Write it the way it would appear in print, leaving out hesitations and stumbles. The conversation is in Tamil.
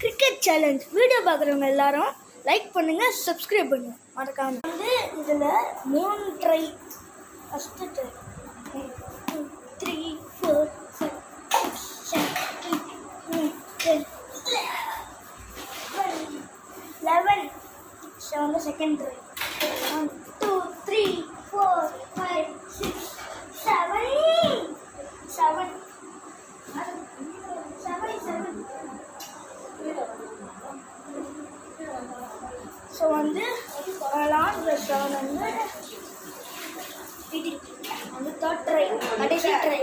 கிரிக்கெட் சேலஞ்ச் வீடியோ பார்க்குறவங்க எல்லாரும் லைக் பண்ணுங்கள், சப்ஸ்கிரைப் பண்ணுங்கள் மறக்காம. இதில் 3 ட்ரை. First try 3 4 5 6 7 8 9 10 11. வந்து செகண்ட் ட்ரை 1 2 3 4 5 6 7 7. ஸோ வந்து லாஸ்ட் ரெஸ்டாரண்ட் வந்து தேர்ட் ட்ரை கடைசி ட்ரை